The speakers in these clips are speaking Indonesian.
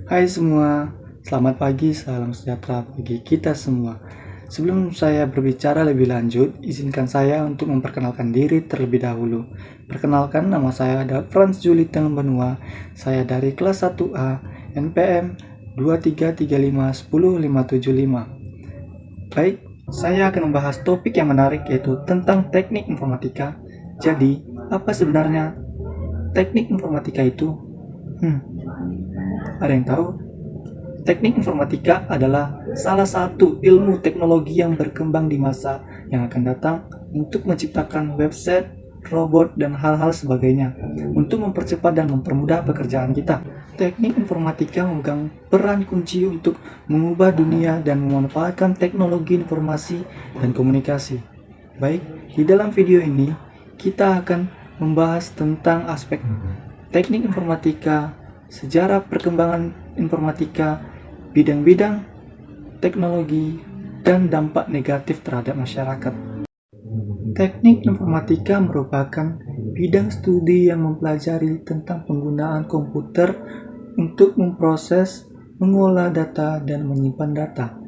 Hai semua, selamat pagi, salam sejahtera bagi kita semua. Sebelum saya berbicara lebih lanjut, izinkan saya untuk memperkenalkan diri terlebih dahulu. Perkenalkan, nama saya adalah Franz Juliteng Benua. Saya dari kelas 1A, NPM 233510575. Baik, saya akan membahas topik yang menarik yaitu tentang teknik informatika. Jadi, apa sebenarnya teknik informatika itu? Ada yang tahu? Teknik informatika adalah salah satu ilmu teknologi yang berkembang di masa yang akan datang untuk menciptakan website, robot, dan hal-hal sebagainya untuk mempercepat dan mempermudah pekerjaan kita. Teknik informatika memegang peran kunci untuk mengubah dunia dan memanfaatkan teknologi informasi dan komunikasi. Baik, di dalam video ini kita akan membahas tentang aspek teknik informatika, sejarah perkembangan informatika, bidang-bidang teknologi, dan dampak negatif terhadap masyarakat. Teknik informatika merupakan bidang studi yang mempelajari tentang penggunaan komputer untuk memproses, mengolah data, dan menyimpan data.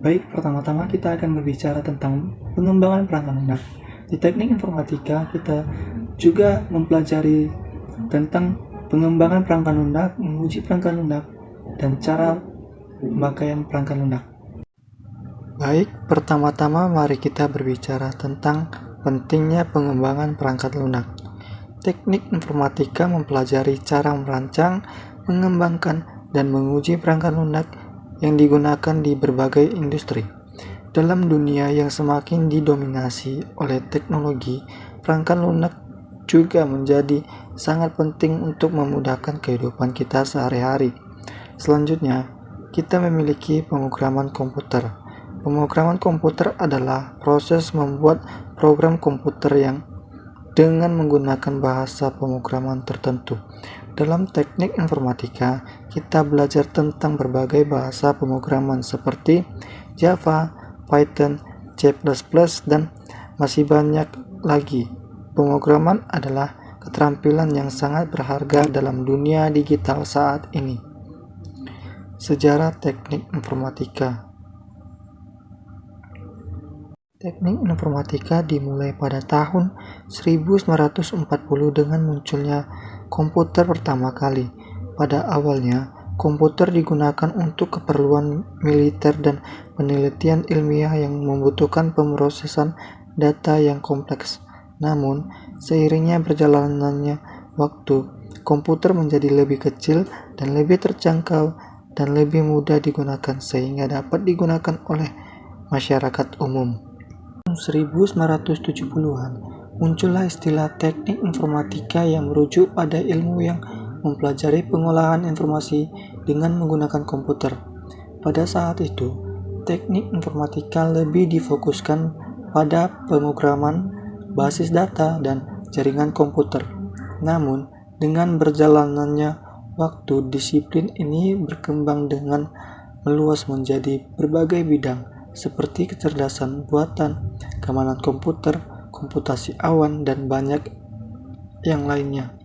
Baik, pertama-tama kita akan berbicara tentang pengembangan perangkat lunak. Di teknik informatika kita juga mempelajari tentang pengembangan perangkat lunak, menguji perangkat lunak, dan cara pemakaian perangkat lunak. Baik, pertama-tama mari kita berbicara tentang pentingnya pengembangan perangkat lunak. Teknik informatika mempelajari cara merancang, mengembangkan, dan menguji perangkat lunak yang digunakan di berbagai industri. Dalam dunia yang semakin didominasi oleh teknologi, perangkat lunak juga menjadi sangat penting untuk memudahkan kehidupan kita sehari-hari. Selanjutnya, kita memiliki pemrograman komputer. Pemrograman komputer adalah proses membuat program komputer yang dengan menggunakan bahasa pemrograman tertentu. Dalam teknik informatika, kita belajar tentang berbagai bahasa pemrograman seperti Java, Python, C++, dan masih banyak lagi. Pemrograman adalah keterampilan yang sangat berharga dalam dunia digital saat ini. Sejarah teknik informatika. Teknik informatika dimulai pada tahun 1940 dengan munculnya komputer pertama kali. Pada awalnya, komputer digunakan untuk keperluan militer dan penelitian ilmiah yang membutuhkan pemrosesan data yang kompleks. Namun, seiringnya berjalannya waktu, komputer menjadi lebih kecil dan lebih terjangkau dan lebih mudah digunakan sehingga dapat digunakan oleh masyarakat umum. 1970-an, muncullah istilah teknik informatika yang merujuk pada ilmu yang mempelajari pengolahan informasi dengan menggunakan komputer. Pada saat itu, teknik informatika lebih difokuskan pada pemrograman, basis data, dan jaringan komputer. Namun, dengan berjalannya waktu, disiplin ini berkembang dengan meluas menjadi berbagai bidang, seperti kecerdasan buatan, keamanan komputer, komputasi awan, dan banyak yang lainnya.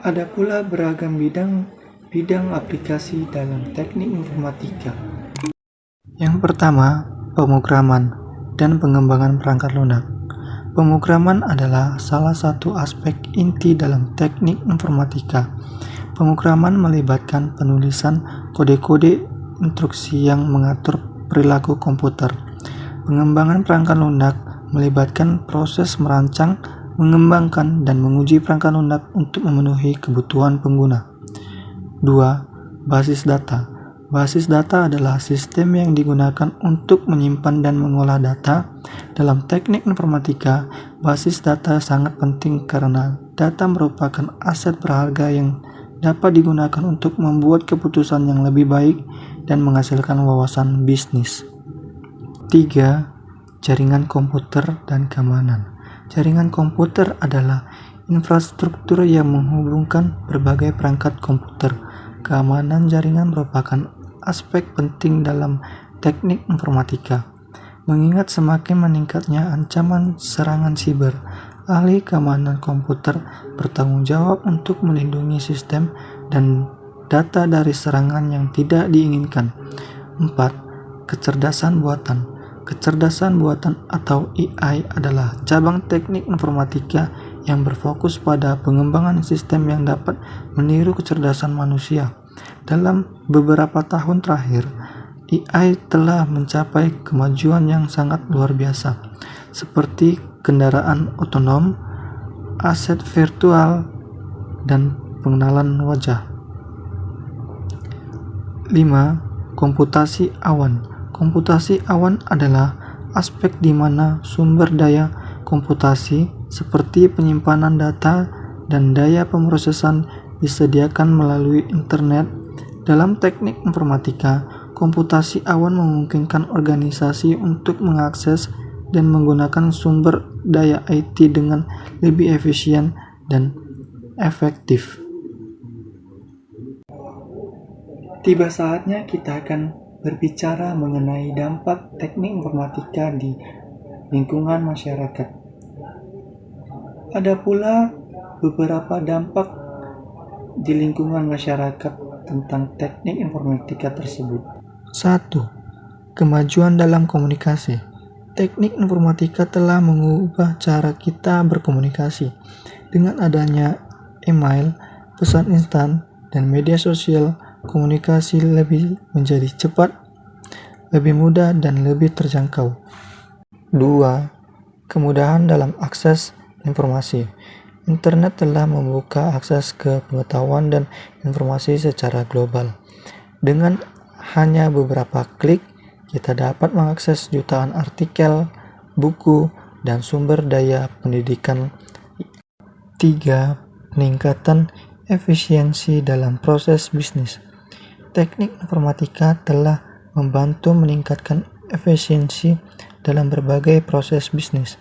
Ada pula beragam bidang aplikasi dalam teknik informatika. Yang pertama, pemrograman dan pengembangan perangkat lunak. Pemrograman adalah salah satu aspek inti dalam teknik informatika. Pemrograman melibatkan penulisan kode-kode instruksi yang mengatur perilaku komputer. Pengembangan perangkat lunak melibatkan proses merancang, mengembangkan, dan menguji perangkat lunak untuk memenuhi kebutuhan pengguna. 2. Basis data. Basis data adalah sistem yang digunakan untuk menyimpan dan mengolah data. Dalam teknik informatika, basis data sangat penting karena data merupakan aset berharga yang dapat digunakan untuk membuat keputusan yang lebih baik dan menghasilkan wawasan bisnis. 3. Jaringan komputer dan keamanan. Jaringan komputer adalah infrastruktur yang menghubungkan berbagai perangkat komputer. Keamanan jaringan merupakan aspek penting dalam teknik informatika. Mengingat semakin meningkatnya ancaman serangan siber, Ahli keamanan komputer bertanggung jawab untuk melindungi sistem dan data dari serangan yang tidak diinginkan. 4. Kecerdasan buatan. Kecerdasan buatan atau AI adalah cabang teknik informatika yang berfokus pada pengembangan sistem yang dapat meniru kecerdasan manusia. Dalam beberapa tahun terakhir, AI telah mencapai kemajuan yang sangat luar biasa, seperti kendaraan otonom, aset virtual, dan pengenalan wajah. 5. Komputasi awan. Komputasi awan adalah aspek di mana sumber daya komputasi seperti penyimpanan data dan daya pemrosesan disediakan melalui internet. Dalam teknik informatika, komputasi awan memungkinkan organisasi untuk mengakses dan menggunakan sumber daya IT dengan lebih efisien dan efektif. Tiba saatnya kita akan berbicara mengenai dampak teknik informatika di lingkungan masyarakat. Ada pula beberapa dampak di lingkungan masyarakat tentang teknik informatika tersebut. 1. Kemajuan dalam komunikasi. Teknik informatika telah mengubah cara kita berkomunikasi. Dengan adanya email, pesan instan, dan media sosial, komunikasi lebih menjadi cepat, lebih mudah, dan lebih terjangkau. 2. Kemudahan dalam akses informasi. Internet telah membuka akses ke pengetahuan dan informasi secara global. Dengan hanya beberapa klik, kita dapat mengakses jutaan artikel, buku, dan sumber daya pendidikan. 3. Peningkatan efisiensi dalam proses bisnis. Teknik informatika telah membantu meningkatkan efisiensi dalam berbagai proses bisnis.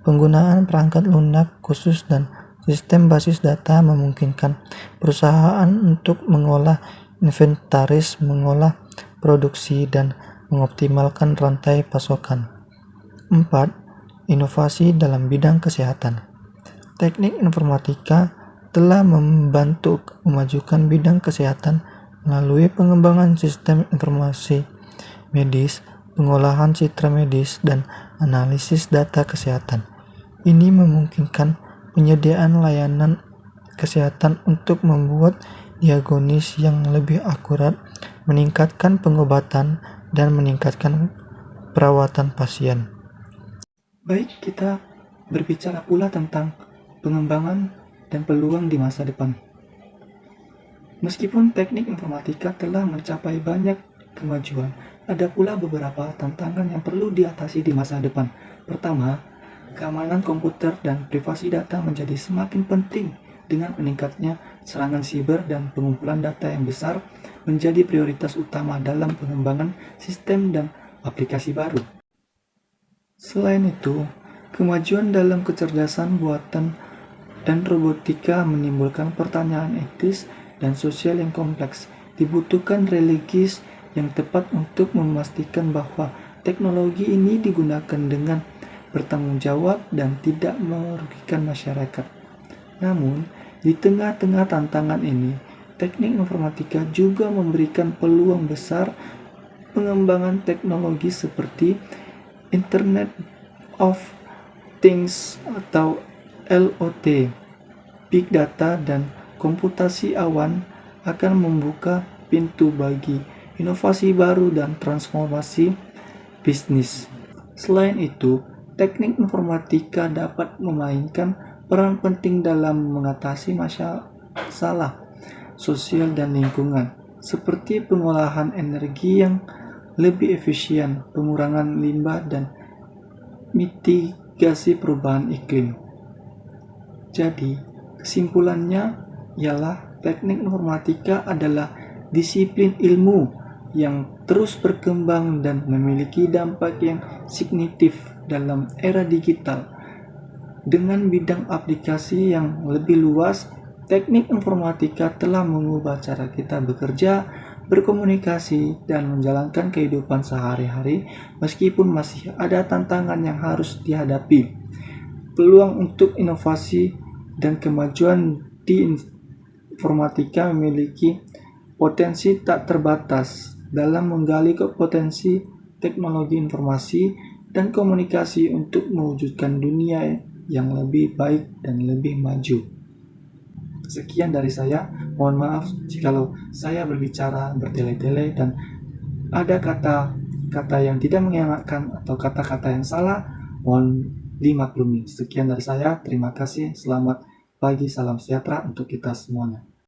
Penggunaan perangkat lunak khusus dan sistem basis data memungkinkan perusahaan untuk mengolah inventaris, mengolah produksi, dan mengoptimalkan rantai pasokan. 4. Inovasi dalam bidang kesehatan. Teknik informatika telah membantu memajukan bidang kesehatan melalui pengembangan sistem informasi medis, pengolahan citra medis, dan analisis data kesehatan. Ini memungkinkan penyediaan layanan kesehatan untuk membuat diagnosis yang lebih akurat, meningkatkan pengobatan, dan meningkatkan perawatan pasien. Baik, kita berbicara pula tentang pengembangan dan peluang di masa depan. Meskipun teknik informatika telah mencapai banyak kemajuan, ada pula beberapa tantangan yang perlu diatasi di masa depan. Pertama, keamanan komputer dan privasi data menjadi semakin penting. Dengan meningkatnya serangan siber dan pengumpulan data yang besar menjadi prioritas utama dalam pengembangan sistem dan aplikasi baru. Selain itu, kemajuan dalam kecerdasan buatan dan robotika menimbulkan pertanyaan etis dan sosial yang kompleks. Dibutuhkan religis yang tepat untuk memastikan bahwa teknologi ini digunakan dengan bertanggung jawab dan tidak merugikan masyarakat. Namun, di tengah-tengah tantangan ini, teknik informatika juga memberikan peluang besar. Pengembangan teknologi seperti Internet of Things atau IoT, Big Data, dan komputasi awan akan membuka pintu bagi inovasi baru dan transformasi bisnis. Selain itu, teknik informatika dapat memainkan peran penting dalam mengatasi masalah sosial dan lingkungan, seperti pengolahan energi yang lebih efisien, pengurangan limbah, dan mitigasi perubahan iklim. Jadi, kesimpulannya ialah teknik informatika adalah disiplin ilmu yang terus berkembang dan memiliki dampak yang signifikan dalam era digital. Dengan bidang aplikasi yang lebih luas, teknik informatika telah mengubah cara kita bekerja, berkomunikasi, dan menjalankan kehidupan sehari-hari, meskipun masih ada tantangan yang harus dihadapi. Peluang untuk inovasi dan kemajuan di informatika memiliki potensi tak terbatas dalam menggali potensi teknologi informasi dan komunikasi untuk mewujudkan dunia yang lebih baik dan lebih maju. Sekian dari saya. Mohon maaf jikalau saya berbicara bertele-tele dan ada kata-kata yang tidak mengenakan atau kata-kata yang salah. Mohon dimaklumi. Sekian dari saya. Terima kasih. Selamat pagi. Salam sejahtera untuk kita semuanya.